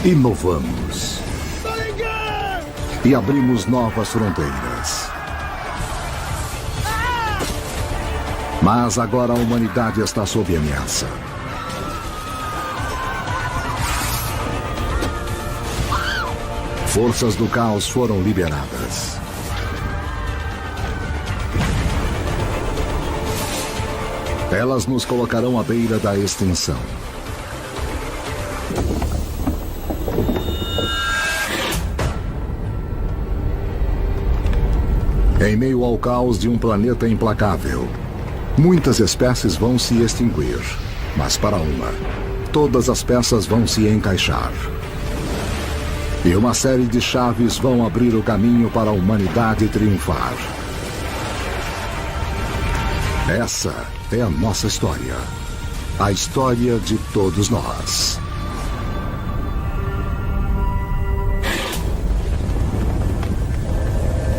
Inovamos. E abrimos novas fronteiras. Mas agora a humanidade está sob ameaça. Forças do caos foram liberadas. Elas nos colocarão à beira da extinção. Em meio ao caos de um planeta implacável, muitas espécies vão se extinguir, mas para uma, todas as peças vão se encaixar. E uma série de chaves vão abrir o caminho para a humanidade triunfar. Essa é a nossa história. A história de todos nós.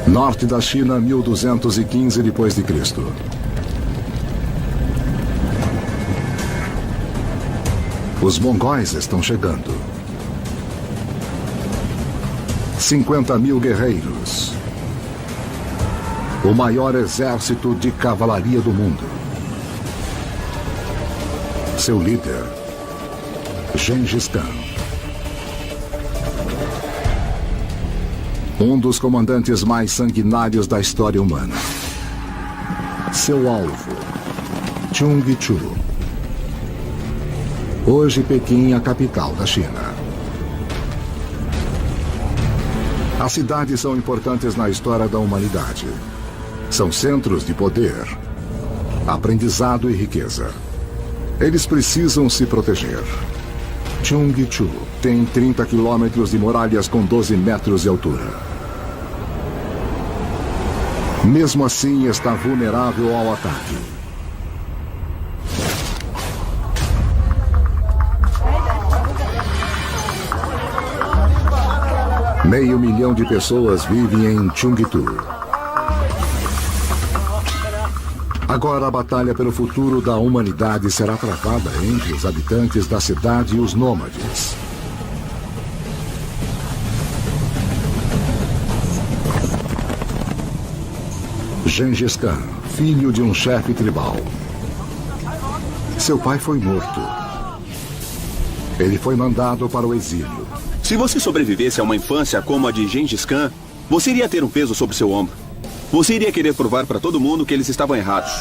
Norte da China, 1215 d.C. Os mongóis estão chegando. 50.000 guerreiros. O maior exército de cavalaria do mundo. Seu líder, Gengis Khan. Um dos comandantes mais sanguinários da história humana. Seu alvo, Chungchu. Hoje Pequim, a capital da China. As cidades são importantes na história da humanidade. São centros de poder, aprendizado e riqueza. Eles precisam se proteger. Chungchu tem 30 quilômetros de muralhas com 12 metros de altura. Mesmo assim, está vulnerável ao ataque. Meio milhão de pessoas vivem em Chungchu. Agora a batalha pelo futuro da humanidade será travada entre os habitantes da cidade e os nômades. Gengis Khan, filho de um chefe tribal. Seu pai foi morto. Ele foi mandado para o exílio. Se você sobrevivesse a uma infância como a de Gengis Khan, você iria ter um peso sobre seu ombro. Você iria querer provar para todo mundo que eles estavam errados.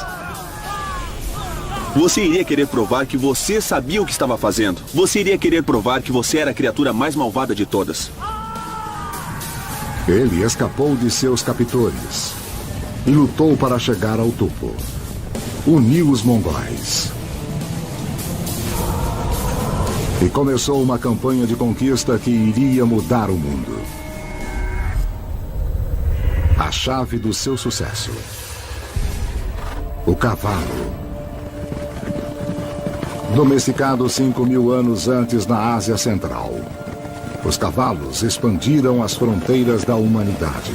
Você iria querer provar que você sabia o que estava fazendo. Você iria querer provar que você era a criatura mais malvada de todas. Ele escapou de seus captores e lutou para chegar ao topo. Uniu os mongóis. E começou uma campanha de conquista que iria mudar o mundo. A chave do seu sucesso. O cavalo. Domesticado 5.000 anos antes na Ásia Central. Os cavalos expandiram as fronteiras da humanidade.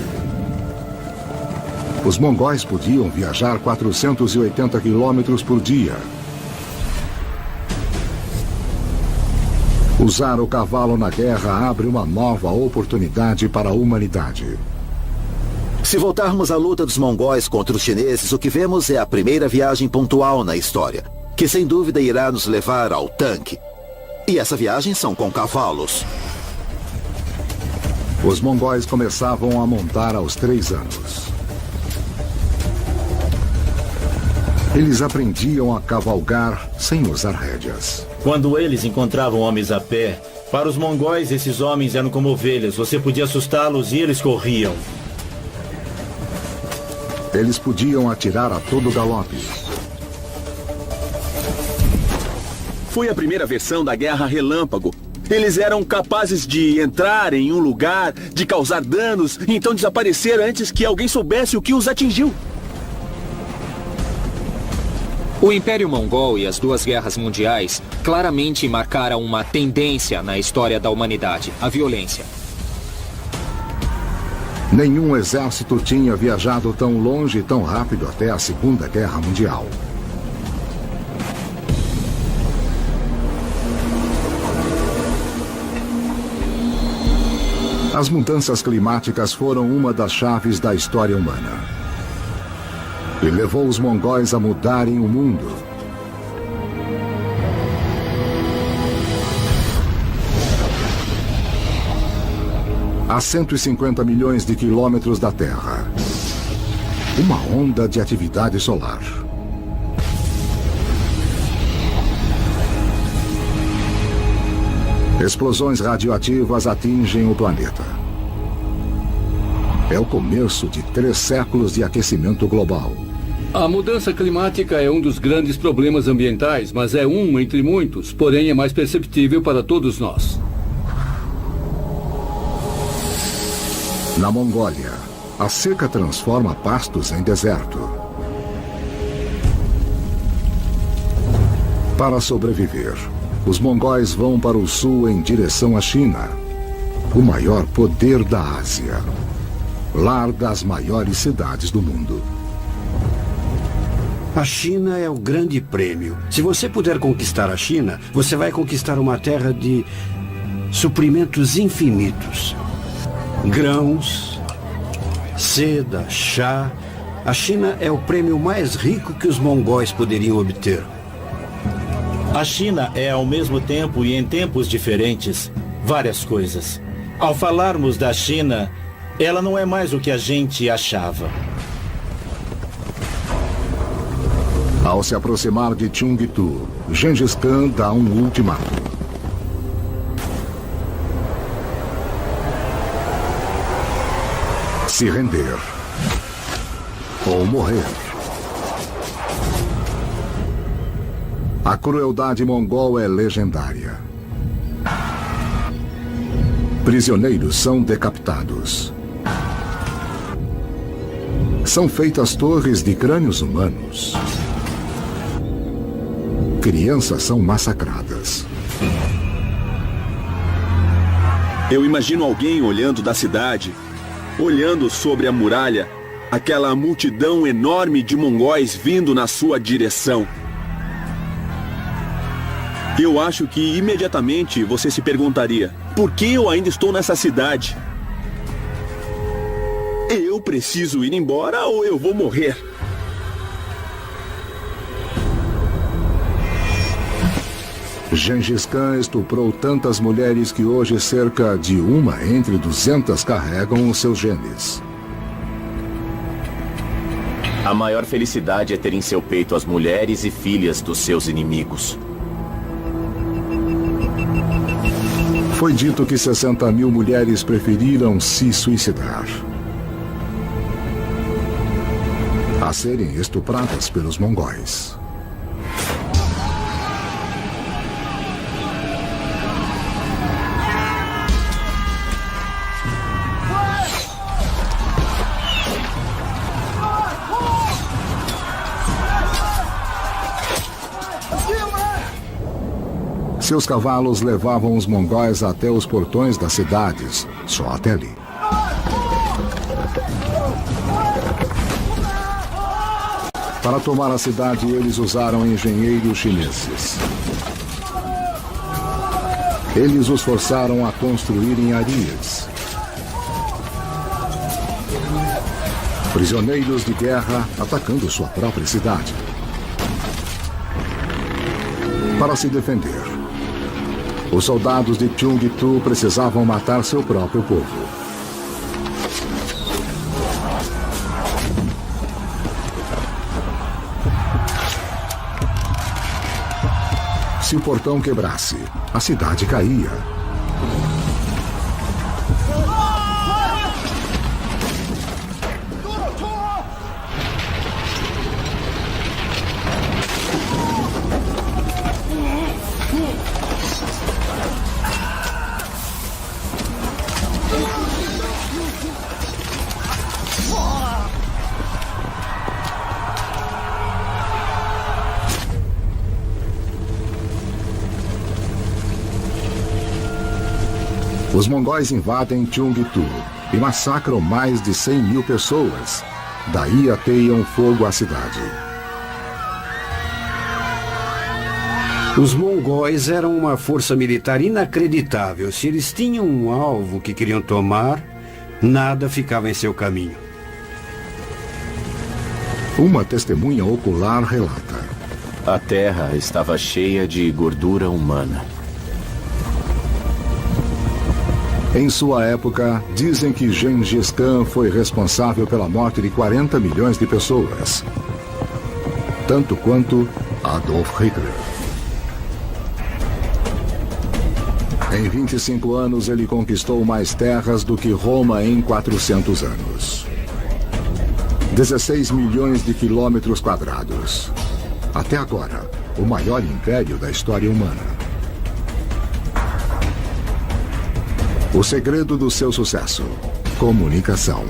Os mongóis podiam viajar 480 quilômetros por dia. Usar o cavalo na guerra abre uma nova oportunidade para a humanidade. Se voltarmos à luta dos mongóis contra os chineses, o que vemos é a primeira viagem pontual na história, que sem dúvida irá nos levar ao tanque. E essa viagem são com cavalos. Os mongóis começavam a montar aos 3 anos. Eles aprendiam a cavalgar sem usar rédeas. Quando eles encontravam homens a pé, para os mongóis esses homens eram como ovelhas. Você podia assustá-los e eles corriam. Eles podiam atirar a todo galope. Foi a primeira versão da Guerra Relâmpago. Eles eram capazes de entrar em um lugar, de causar danos, e então desaparecer antes que alguém soubesse o que os atingiu. O Império Mongol e as duas guerras mundiais claramente marcaram uma tendência na história da humanidade, a violência. Nenhum exército tinha viajado tão longe e tão rápido até a Segunda Guerra Mundial. As mudanças climáticas foram uma das chaves da história humana e levou os mongóis a mudarem o mundo. A 150 milhões de quilômetros da Terra, uma onda de atividade solar. Explosões radioativas atingem o planeta. É o começo de 3 séculos de aquecimento global. A mudança climática é um dos grandes problemas ambientais, mas é um entre muitos, porém é mais perceptível para todos nós. Na Mongólia, a seca transforma pastos em deserto. Para sobreviver, os mongóis vão para o sul em direção à China, o maior poder da Ásia, lar das maiores cidades do mundo. A China é o grande prêmio. Se você puder conquistar a China, você vai conquistar uma terra de suprimentos infinitos. Grãos, seda, chá. A China é o prêmio mais rico que os mongóis poderiam obter. A China é, ao mesmo tempo e em tempos diferentes, várias coisas. Ao falarmos da China, ela não é mais o que a gente achava. Ao se aproximar de Cheongju, Gengis Khan dá um ultimato. Se render ou morrer. A crueldade mongol é legendária. Prisioneiros são decapitados. São feitas torres de crânios humanos. Crianças são massacradas. Eu imagino alguém olhando da cidade, olhando sobre a muralha, aquela multidão enorme de mongóis vindo na sua direção. Eu acho que imediatamente você se perguntaria: por que eu ainda estou nessa cidade? Eu preciso ir embora ou eu vou morrer? Gengis Khan estuprou tantas mulheres que hoje cerca de uma entre 200 carregam os seus genes. A maior felicidade é ter em seu peito as mulheres e filhas dos seus inimigos. Foi dito que 60 mil mulheres preferiram se suicidar a serem estupradas pelos mongóis. Seus cavalos levavam os mongóis até os portões das cidades, só até ali. Para tomar a cidade, eles usaram engenheiros chineses. Eles os forçaram a construírem arias. Prisioneiros de guerra atacando sua própria cidade. Para se defender, os soldados de Cheongju precisavam matar seu próprio povo. Se o portão quebrasse, a cidade caía. Os mongóis invadem Cheongju e massacram mais de 100 mil pessoas. Daí ateiam fogo à cidade. Os mongóis eram uma força militar inacreditável. Se eles tinham um alvo que queriam tomar, nada ficava em seu caminho. Uma testemunha ocular relata: A terra estava cheia de gordura humana. em sua época, dizem que Gengis Khan foi responsável pela morte de 40 milhões de pessoas, tanto quanto Adolf Hitler. Em 25 anos, ele conquistou mais terras do que Roma em 400 anos. 16 milhões de quilômetros quadrados. Até agora, o maior império da história humana. O segredo do seu sucesso: comunicação.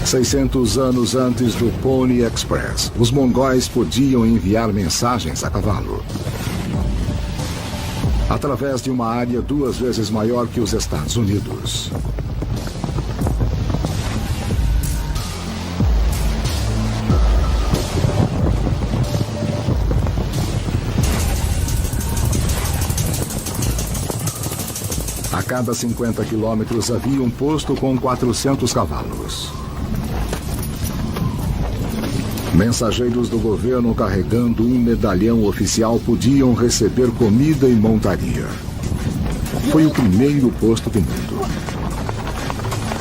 "600 anos antes do Pony Express, os mongóis podiam enviar mensagens a cavalo, através de uma área 2 vezes maior que os Estados Unidos. A cada 50 quilômetros havia um posto com 400 cavalos. Mensageiros do governo carregando um medalhão oficial podiam receber comida e montaria. Foi o primeiro posto do mundo.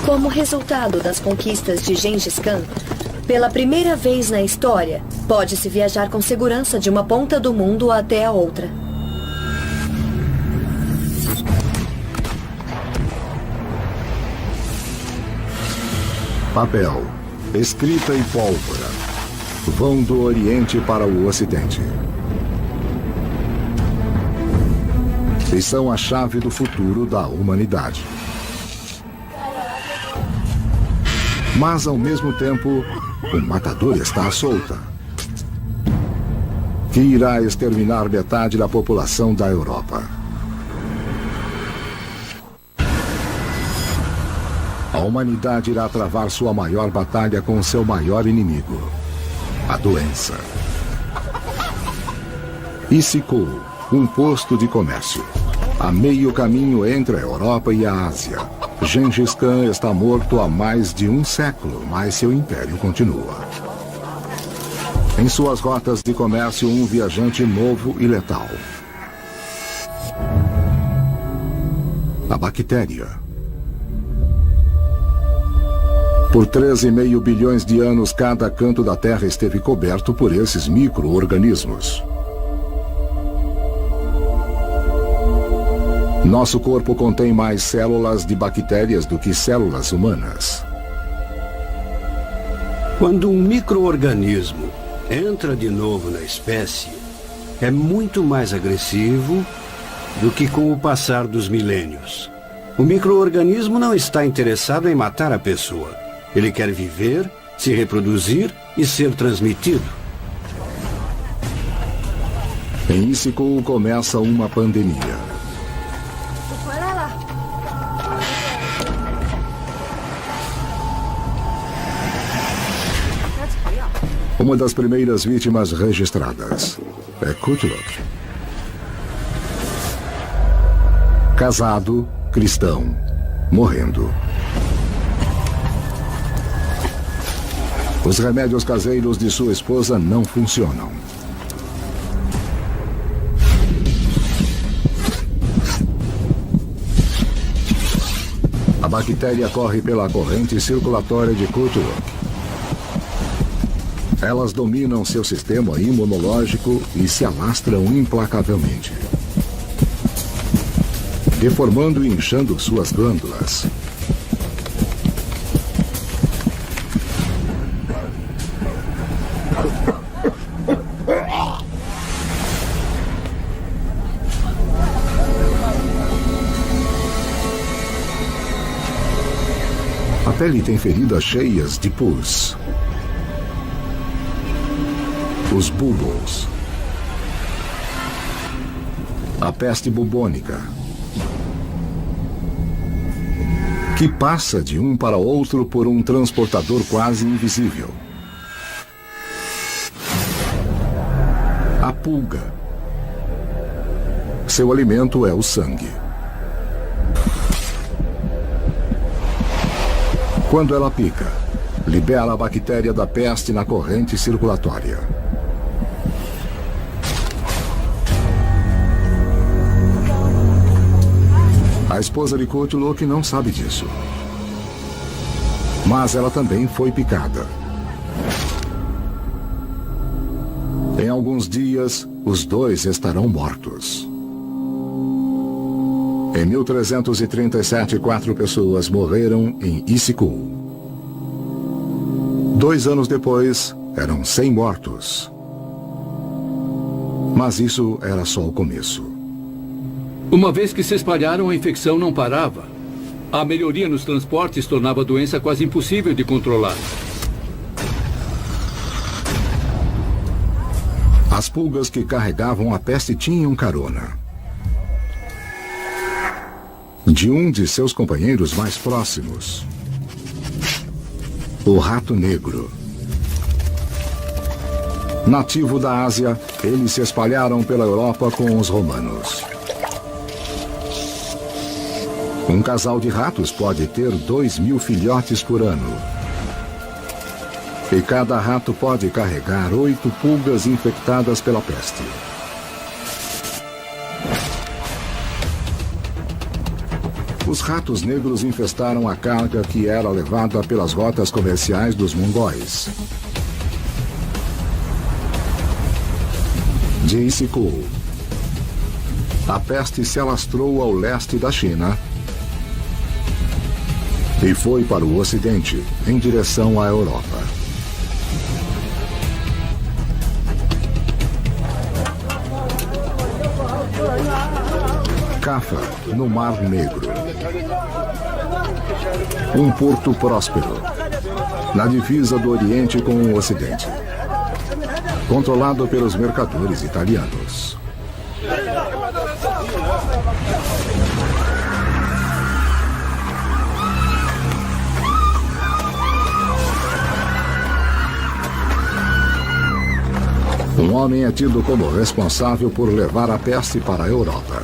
Como resultado das conquistas de Gengis Khan, pela primeira vez na história, pode-se viajar com segurança de uma ponta do mundo até a outra. Papel, escrita e pólvora vão do Oriente para o Ocidente. E são a chave do futuro da humanidade. Mas, ao mesmo tempo, o matador está à solta, que irá exterminar metade da população da Europa. A humanidade irá travar sua maior batalha com seu maior inimigo: a doença. Issyk-Kul, um posto de comércio, a meio caminho entre a Europa e a Ásia. Gengis Khan está morto há mais de um século, mas seu império continua. Em suas rotas de comércio, um viajante novo e letal: a bactéria. Por 13,5 bilhões de anos, cada canto da Terra esteve coberto por esses micro-organismos. Nosso corpo contém mais células de bactérias do que células humanas. Quando um micro-organismo entra de novo na espécie, é muito mais agressivo do que com o passar dos milênios. O micro-organismo não está interessado em matar a pessoa. Ele quer viver, se reproduzir e ser transmitido. Em Issyk-Kul começa uma pandemia. Uma das primeiras vítimas registradas é Kutluk. Casado, cristão, morrendo. Os remédios caseiros de sua esposa não funcionam. A bactéria corre pela corrente circulatória de Kutluk. Elas dominam seu sistema imunológico e se alastram implacavelmente, deformando e inchando suas glândulas. A pele tem feridas cheias de pus. Os bulbos. A peste bubônica, que passa de um para outro por um transportador quase invisível. A pulga. Seu alimento é o sangue. Quando ela pica, libera a bactéria da peste na corrente circulatória. A esposa de Cthulhu não sabe disso. Mas ela também foi picada. Em alguns dias, os dois estarão mortos. Em 1337, 4 pessoas morreram em Issyk-Kul. 2 anos depois, eram 100 mortos. Mas isso era só o começo. Uma vez que se espalharam, a infecção não parava. A melhoria nos transportes tornava a doença quase impossível de controlar. As pulgas que carregavam a peste tinham carona de um de seus companheiros mais próximos, o rato negro. Nativo da Ásia, eles se espalharam pela Europa com os romanos. Um casal de ratos pode ter 2.000 filhotes por ano. E cada rato pode carregar 8 pulgas infectadas pela peste. Os ratos negros infestaram a carga que era levada pelas rotas comerciais dos mongóis. De Issyk-Kul, a peste se alastrou ao leste da China e foi para o ocidente, em direção à Europa. Caffa, no Mar Negro. Um porto próspero, na divisa do Oriente com o Ocidente, controlado pelos mercadores italianos. Um homem é tido como responsável por levar a peste para a Europa.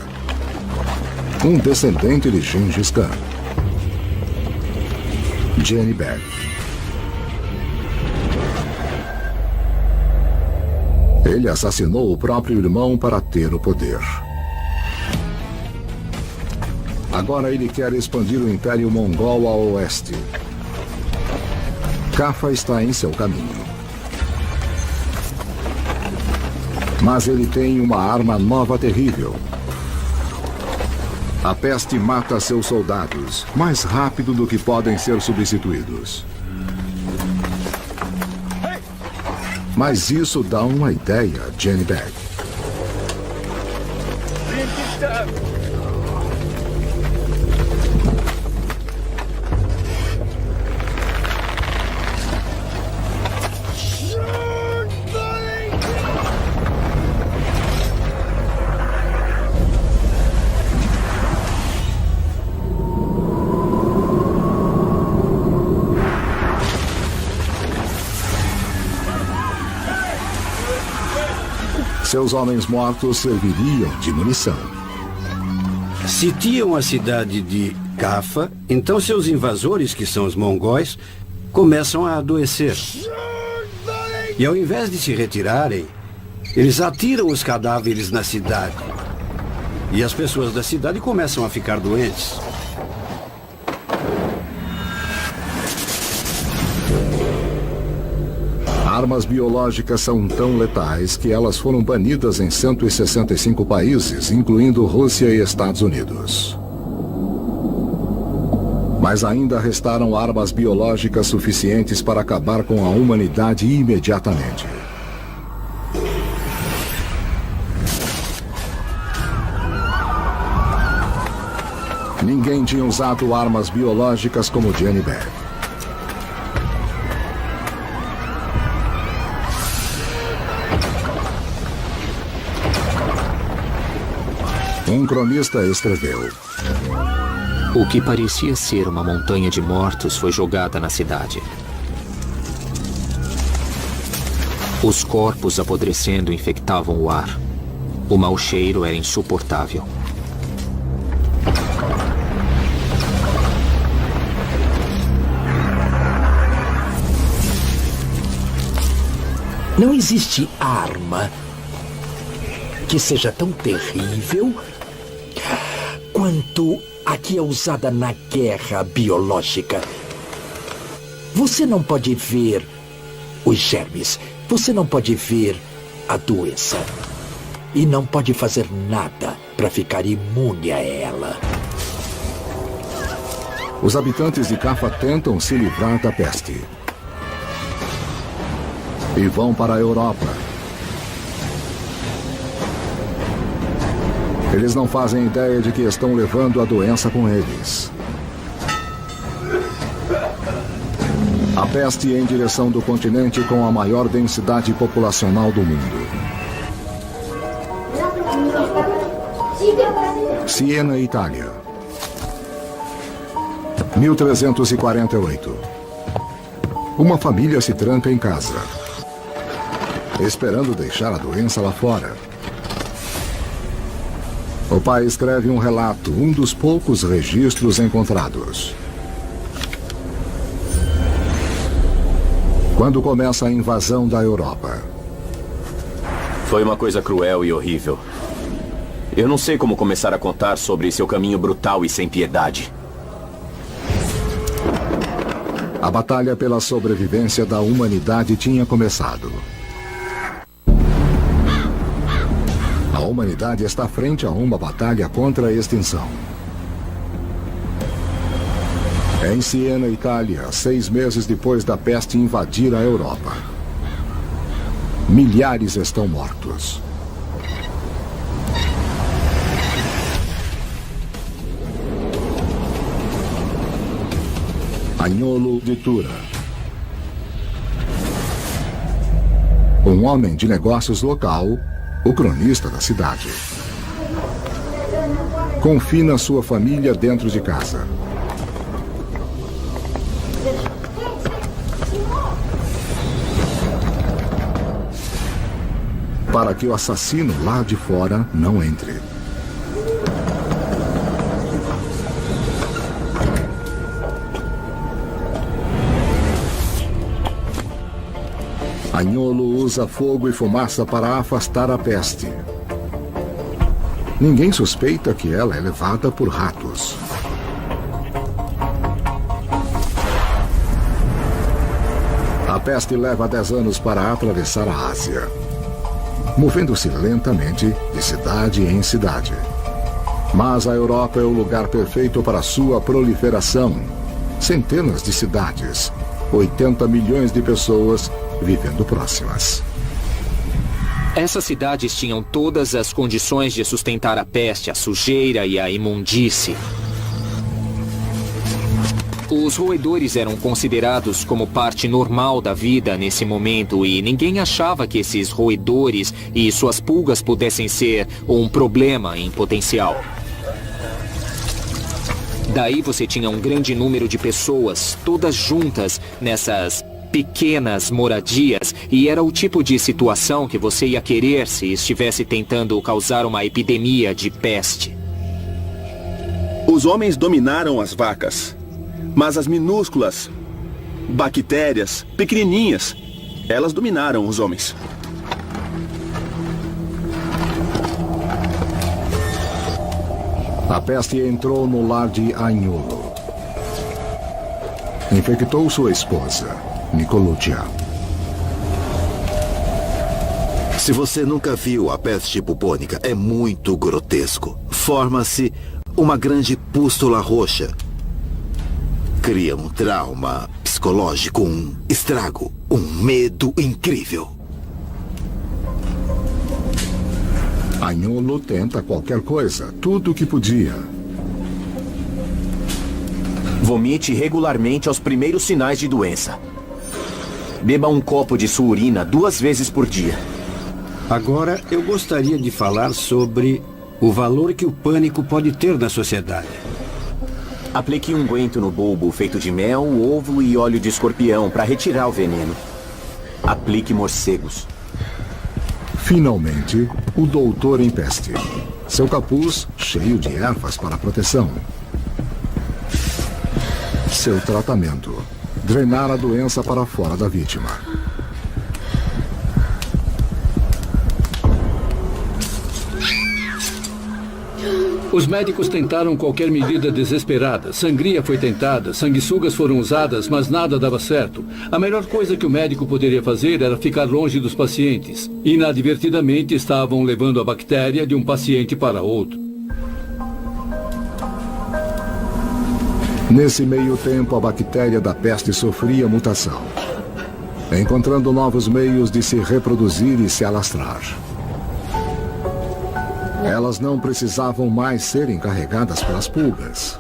Um descendente de Gengis Khan. Jenny Bag. Ele assassinou o próprio irmão para ter o poder. Agora ele quer expandir o Império Mongol ao oeste. Caffa está em seu caminho. Mas ele tem uma arma nova terrível. A peste mata seus soldados mais rápido do que podem ser substituídos. Mas isso dá uma ideia a Jenny Bag. Seus homens mortos serviriam de munição. Sitiam a cidade de Caffa, então seus invasores, que são os mongóis, começam a adoecer. E ao invés de se retirarem, eles atiram os cadáveres na cidade. E as pessoas da cidade começam a ficar doentes. Armas biológicas são tão letais que elas foram banidas em 165 países, incluindo Rússia e Estados Unidos. Mas ainda restaram armas biológicas suficientes para acabar com a humanidade imediatamente. Ninguém tinha usado armas biológicas como Jenny Bag. Um cronista escreveu: O que parecia ser uma montanha de mortos foi jogada na cidade. Os corpos apodrecendo infectavam o ar. O mau cheiro era insuportável. Não existe arma que seja tão terrível quanto a que é usada na guerra biológica. Você não pode ver os germes, você não pode ver a doença e não pode fazer nada para ficar imune a ela. Os habitantes de Cafa tentam se livrar da peste e vão para a Europa. Eles não fazem ideia de que estão levando a doença com eles. A peste em direção do continente com a maior densidade populacional do mundo. Siena, Itália. 1348. Uma família se tranca em casa, esperando deixar a doença lá fora. O pai escreve um relato, um dos poucos registros encontrados. Quando começa a invasão da Europa. Foi uma coisa cruel e horrível. Eu não sei como começar a contar sobre seu caminho brutal e sem piedade. A batalha pela sobrevivência da humanidade tinha começado. A humanidade está frente a uma batalha contra a extinção. Em Siena, Itália, 6 meses depois da peste invadir a Europa. Milhares estão mortos. Agnolo de Tura. Um homem de negócios local, o cronista da cidade. Confina sua família dentro de casa. Para que o assassino lá de fora não entre. Agnolo usa fogo e fumaça para afastar a peste. Ninguém suspeita que ela é levada por ratos. A peste leva 10 anos para atravessar a Ásia, movendo-se lentamente de cidade em cidade. Mas a Europa é o lugar perfeito para sua proliferação. Centenas de cidades, 80 milhões de pessoas vivendo próximas. Essas cidades tinham todas as condições de sustentar a peste, a sujeira e a imundície. Os roedores eram considerados como parte normal da vida nesse momento e ninguém achava que esses roedores e suas pulgas pudessem ser um problema em potencial. Daí você tinha um grande número de pessoas, todas juntas nessas pequenas moradias, e era o tipo de situação que você ia querer se estivesse tentando causar uma epidemia de peste. Os homens dominaram as vacas, mas as minúsculas bactérias, pequenininhas, elas dominaram os homens. A peste entrou no lar de Agnolo. Infectou sua esposa, Nicoluccia. Se você nunca viu a peste bubônica, é muito grotesco. Forma-se uma grande pústula roxa. Cria um trauma psicológico, um estrago, um medo incrível. Agnolo tenta qualquer coisa, tudo o que podia. Vomite regularmente aos primeiros sinais de doença. Beba um copo de sua urina 2 vezes por dia. Agora, eu gostaria de falar sobre o valor que o pânico pode ter na sociedade. Aplique um unguento no bulbo feito de mel, ovo e óleo de escorpião para retirar o veneno. Aplique morcegos. Finalmente, o doutor em peste. Seu capuz cheio de ervas para proteção. Seu tratamento: drenar a doença para fora da vítima. Os médicos tentaram qualquer medida desesperada. Sangria foi tentada, sanguessugas foram usadas, mas nada dava certo. A melhor coisa que o médico poderia fazer era ficar longe dos pacientes. Inadvertidamente estavam levando a bactéria de um paciente para outro. Nesse meio tempo, a bactéria da peste sofria mutação, encontrando novos meios de se reproduzir e se alastrar. Elas não precisavam mais serem carregadas pelas pulgas.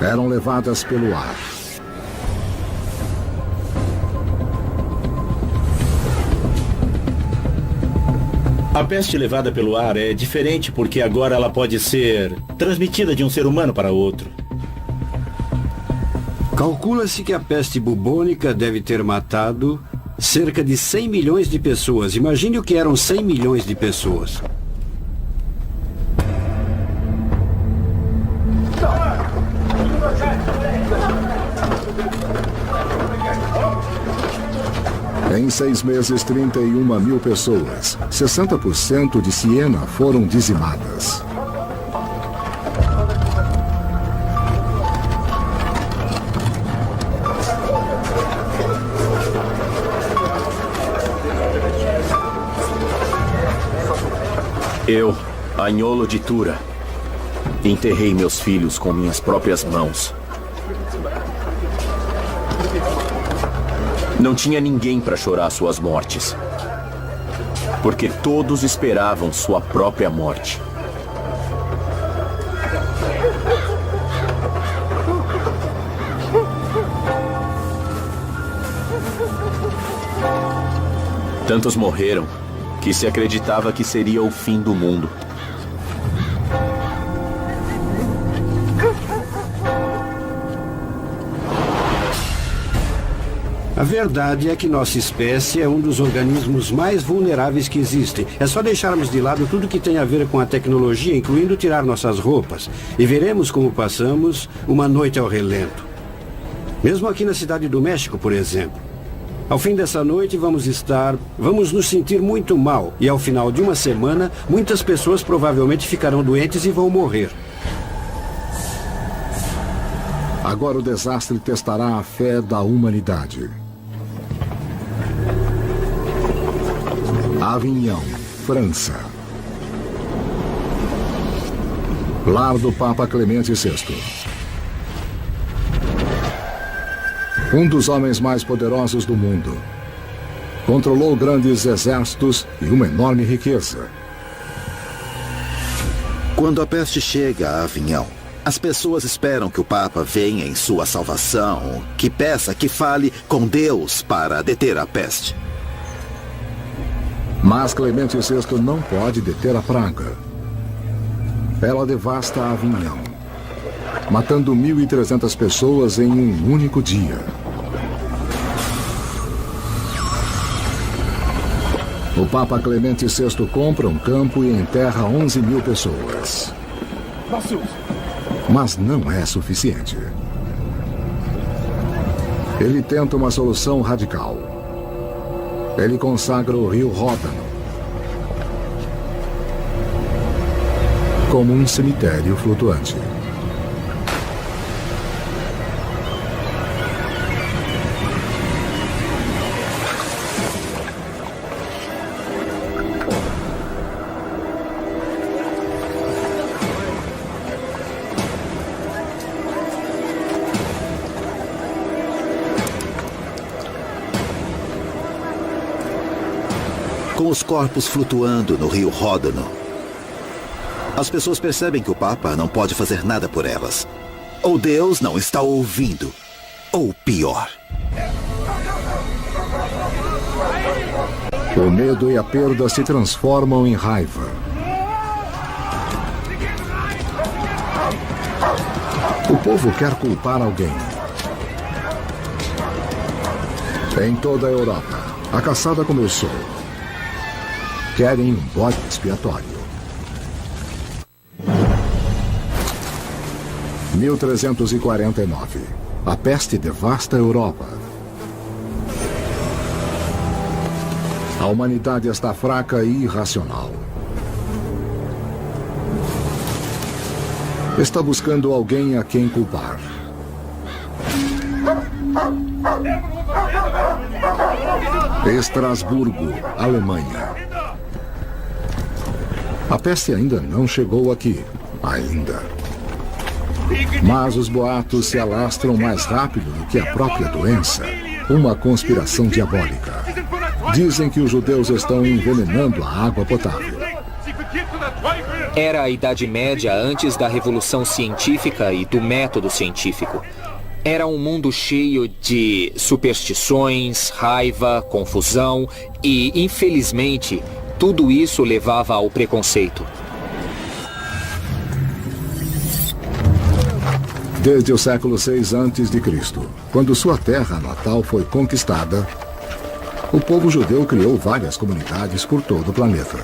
Eram levadas pelo ar. A peste levada pelo ar é diferente porque agora ela pode ser transmitida de um ser humano para outro. Calcula-se que a peste bubônica deve ter matado cerca de 100 milhões de pessoas. Imagine o que eram 100 milhões de pessoas. Em 6 meses, 31 mil pessoas, 60% de Siena, foram dizimadas. Eu, Agnolo de Tura, enterrei meus filhos com minhas próprias mãos. Não tinha ninguém para chorar suas mortes, porque todos esperavam sua própria morte. Tantos morreram que se acreditava que seria o fim do mundo. A verdade é que nossa espécie é um dos organismos mais vulneráveis que existem. É só deixarmos de lado tudo que tem a ver com a tecnologia, incluindo tirar nossas roupas, e veremos como passamos uma noite ao relento. Mesmo aqui na cidade do México, por exemplo. Ao fim dessa noite vamos nos sentir muito mal, e ao final de uma semana, muitas pessoas provavelmente ficarão doentes e vão morrer. Agora o desastre testará a fé da humanidade. Avignon, França. Lar do Papa Clemente VI. Um dos homens mais poderosos do mundo. Controlou grandes exércitos e uma enorme riqueza. Quando a peste chega a Avignon, as pessoas esperam que o Papa venha em sua salvação, que peça, que fale com Deus para deter a peste. Mas Clemente VI não pode deter a praga. Ela devasta Avignon, matando 1.300 pessoas em um único dia. O Papa Clemente VI compra um campo e enterra 11 mil pessoas. Mas não é suficiente. Ele tenta uma solução radical. Ele consagra o rio Ródano como um cemitério flutuante. Com os corpos flutuando no rio Ródano, as pessoas percebem que o Papa não pode fazer nada por elas. Ou Deus não está ouvindo, ou pior. O medo e a perda se transformam em raiva. O povo quer culpar alguém. Em toda a Europa, a caçada começou. Querem um bode expiatório. 1349. A peste devasta a Europa. A humanidade está fraca e irracional. Está buscando alguém a quem culpar. Estrasburgo, Alemanha. A peste ainda não chegou aqui. Ainda. Mas os boatos se alastram mais rápido do que a própria doença. Uma conspiração diabólica. Dizem que os judeus estão envenenando a água potável. Era a Idade Média antes da Revolução Científica e do método científico. Era um mundo cheio de superstições, raiva, confusão e, infelizmente, tudo isso levava ao preconceito. Desde o século VI a.C., quando sua terra natal foi conquistada, o povo judeu criou várias comunidades por todo o planeta.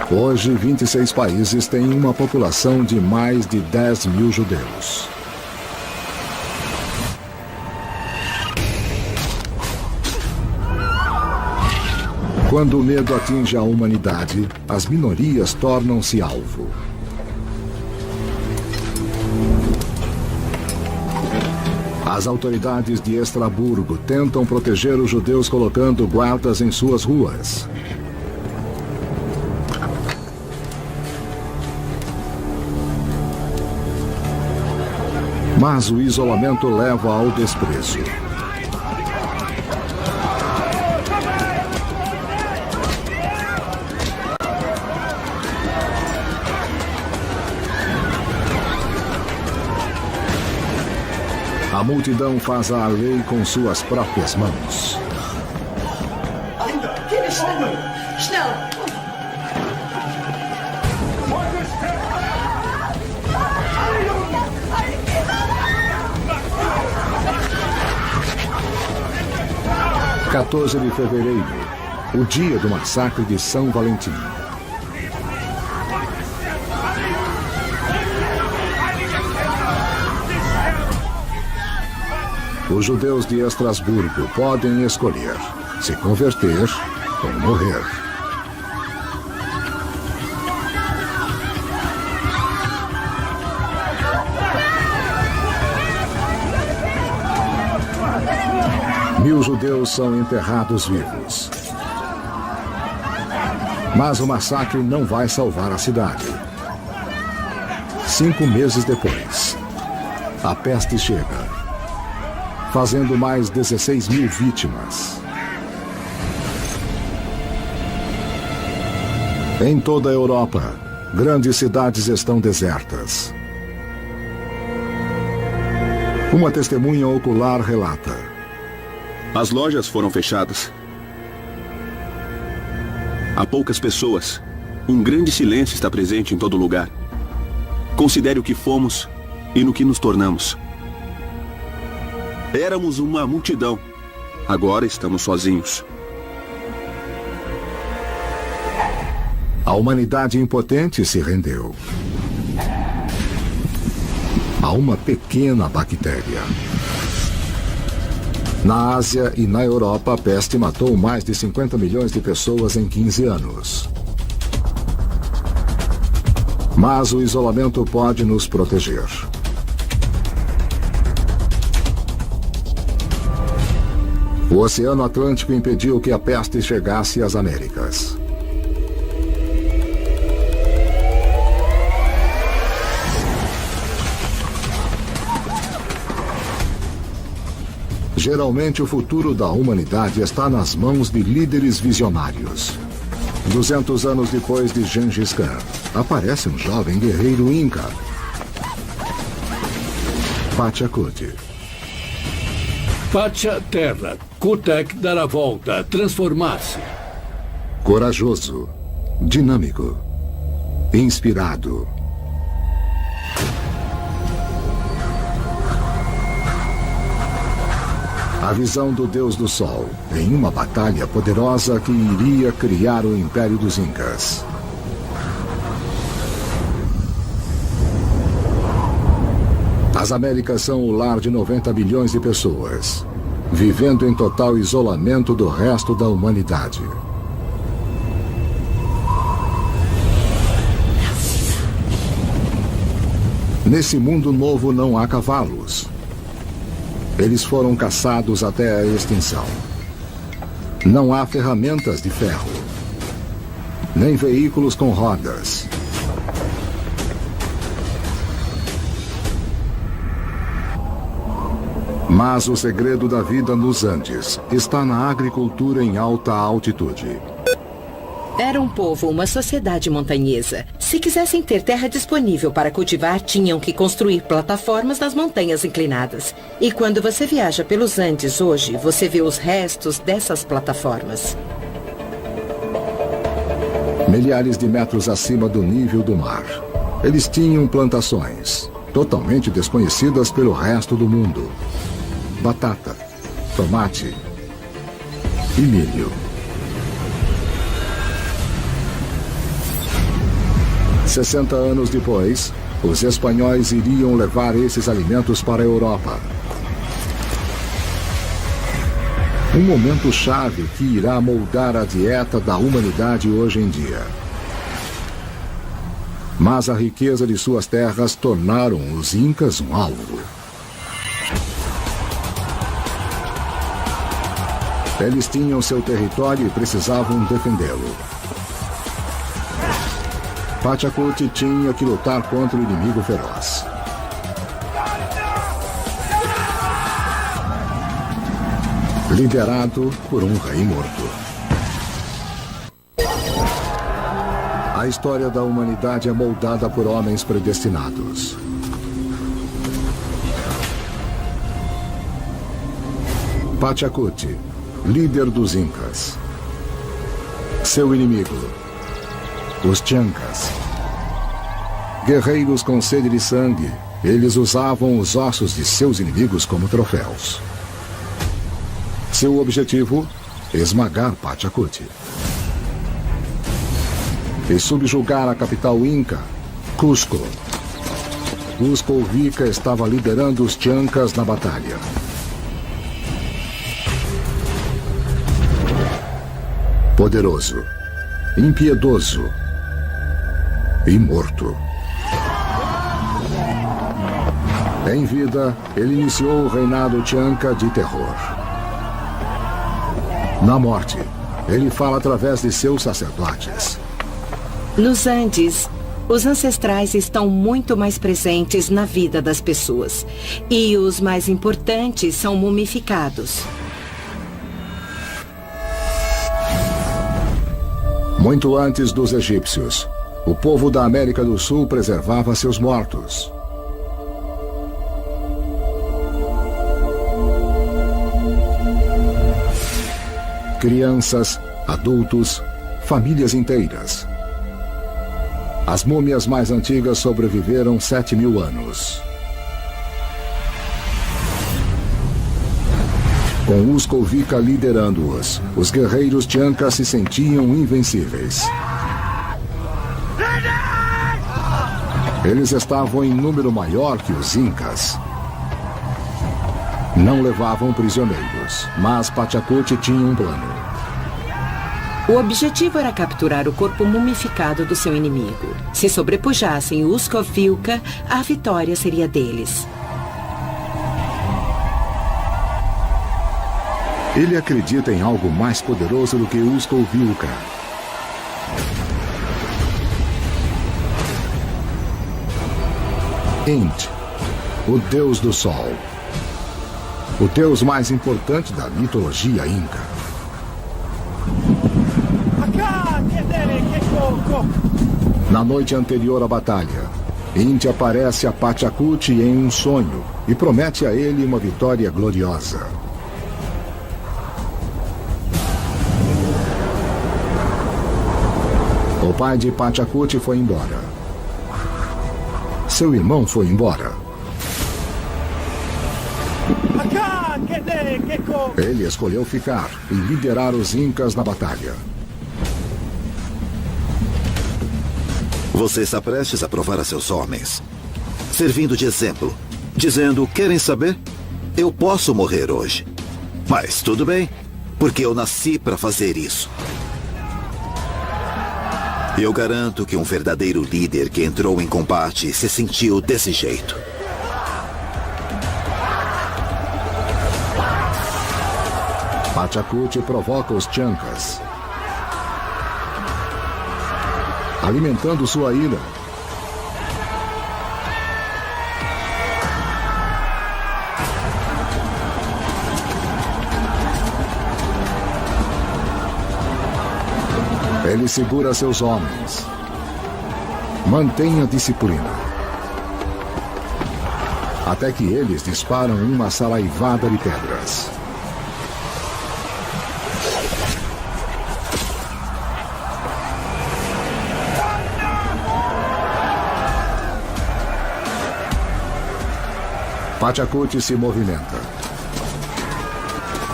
Hoje, 26 países têm uma população de mais de 10 mil judeus. Quando o medo atinge a humanidade, as minorias tornam-se alvo. As autoridades de Estrasburgo tentam proteger os judeus colocando guardas em suas ruas. Mas o isolamento leva ao desprezo. A multidão faz a lei com suas próprias mãos. – 14 de fevereiro, o dia do massacre de São Valentim. Os judeus de Estrasburgo podem escolher se converter ou morrer. Mil judeus são enterrados vivos. Mas o massacre não vai salvar a cidade. 5 meses depois, a peste chega, fazendo mais 16 mil vítimas. Em toda a Europa, grandes cidades estão desertas. Uma testemunha ocular relata: as lojas foram fechadas. Há poucas pessoas. Um grande silêncio está presente em todo lugar. Considere o que fomos e no que nos tornamos. Éramos uma multidão. Agora estamos sozinhos. A humanidade impotente se rendeu a uma pequena bactéria. Na Ásia e na Europa, a peste matou mais de 50 milhões de pessoas em 15 anos. Mas o isolamento pode nos proteger. O Oceano Atlântico impediu que a peste chegasse às Américas. Geralmente, o futuro da humanidade está nas mãos de líderes visionários. 200 anos depois de Gengis Khan, aparece um jovem guerreiro inca, Pachacuti. Pacha, terra. Kutek, dar a volta. Transformar-se. Corajoso, dinâmico, inspirado. A visão do Deus do Sol em uma batalha poderosa que iria criar o Império dos Incas. As Américas são o lar de 90 bilhões de pessoas, vivendo em total isolamento do resto da humanidade. Nesse mundo novo não há cavalos. Eles foram caçados até a extinção. Não há ferramentas de ferro, nem veículos com rodas. Mas o segredo da vida nos Andes está na agricultura em alta altitude. Era um povo, uma sociedade montanhesa. Se quisessem ter terra disponível para cultivar, tinham que construir plataformas nas montanhas inclinadas. E quando você viaja pelos Andes hoje, você vê os restos dessas plataformas. Milhares de metros acima do nível do mar. Eles tinham plantações, totalmente desconhecidas pelo resto do mundo. Batata, tomate e milho. 60 anos depois, os espanhóis iriam levar esses alimentos para a Europa. Um momento chave que irá moldar a dieta da humanidade hoje em dia. Mas a riqueza de suas terras tornaram os Incas um alvo. Eles tinham seu território e precisavam defendê-lo. Pachacuti tinha que lutar contra o inimigo feroz. Liderado por um rei morto. A história da humanidade é moldada por homens predestinados. Pachacuti, líder dos Incas. Seu inimigo, os Chancas. Guerreiros com sede de sangue, eles usavam os ossos de seus inimigos como troféus. Seu objetivo, esmagar Pachacuti. E subjugar a capital Inca, Cusco. Cusco Vica estava liderando os Chancas na batalha. Poderoso, impiedoso e morto. Em vida, ele iniciou o reinado Chanca de terror. Na morte, ele fala através de seus sacerdotes. Nos Andes, os ancestrais estão muito mais presentes na vida das pessoas. E os mais importantes são mumificados. Muito antes dos egípcios, o povo da América do Sul preservava seus mortos. Crianças, adultos, famílias inteiras. As múmias mais antigas sobreviveram 7.000 anos. Com Cusco Vica liderando-os, os guerreiros Chancas se sentiam invencíveis. Eles estavam em número maior que os Incas. Não levavam prisioneiros, mas Pachacuti tinha um plano. O objetivo era capturar o corpo mumificado do seu inimigo. Se sobrepujassem Cusco Vica, a vitória seria deles. Ele acredita em algo mais poderoso do que Cusco Vica. Int, o deus do sol. O deus mais importante da mitologia inca. Na noite anterior à batalha, Int aparece a Pachacuti em um sonho e promete a ele uma vitória gloriosa. O pai de Pachacuti foi embora. Seu irmão foi embora. Ele escolheu ficar e liderar os Incas na batalha. Você está prestes a provar a seus homens, servindo de exemplo, dizendo, querem saber? Eu posso morrer hoje. Mas tudo bem, porque eu nasci para fazer isso. Eu garanto que um verdadeiro líder que entrou em combate se sentiu desse jeito. Pachacuti provoca os Chancas, alimentando sua ira. Ele segura seus homens. Mantenha disciplina. Até que eles disparam uma saraivada de pedras. Pachacuti se movimenta.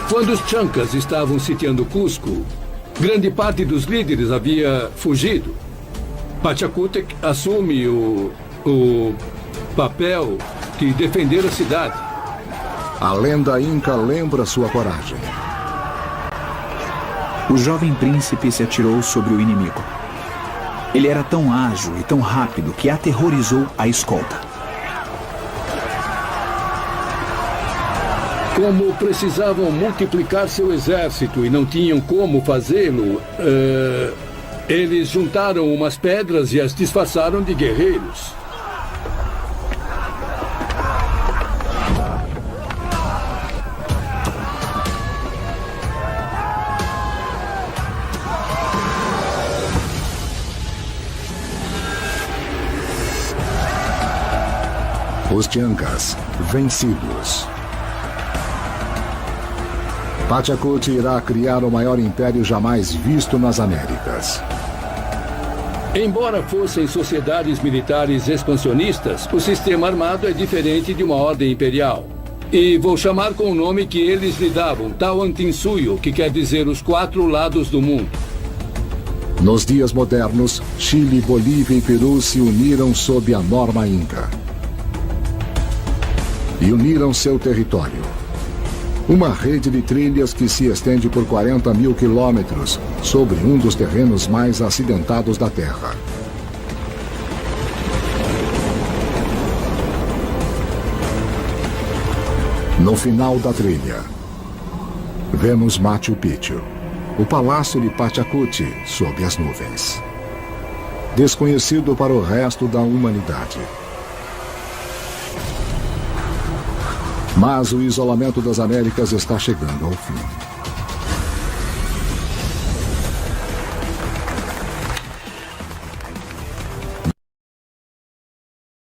Quando os Chancas estavam sitiando Cusco, grande parte dos líderes havia fugido. Pachacuti assume o papel de defender a cidade. A lenda inca lembra sua coragem. O jovem príncipe se atirou sobre o inimigo. Ele era tão ágil e tão rápido que aterrorizou a escolta. Como precisavam multiplicar seu exército e não tinham como fazê-lo, eles juntaram umas pedras e as disfarçaram de guerreiros. Os Chancas, vencidos. Pachacuti irá criar o maior império jamais visto nas Américas. Embora fossem sociedades militares expansionistas, o sistema armado é diferente de uma ordem imperial. E vou chamar com o nome que eles lhe davam, Tawantinsuyo, que quer dizer os 4 lados do mundo. Nos dias modernos, Chile, Bolívia e Peru se uniram sob a norma inca. E uniram seu território. Uma rede de trilhas que se estende por 40 mil quilômetros sobre um dos terrenos mais acidentados da Terra. No final da trilha, vemos Machu Picchu, o palácio de Pachacuti sob as nuvens. Desconhecido para o resto da humanidade. Mas o isolamento das Américas está chegando ao fim.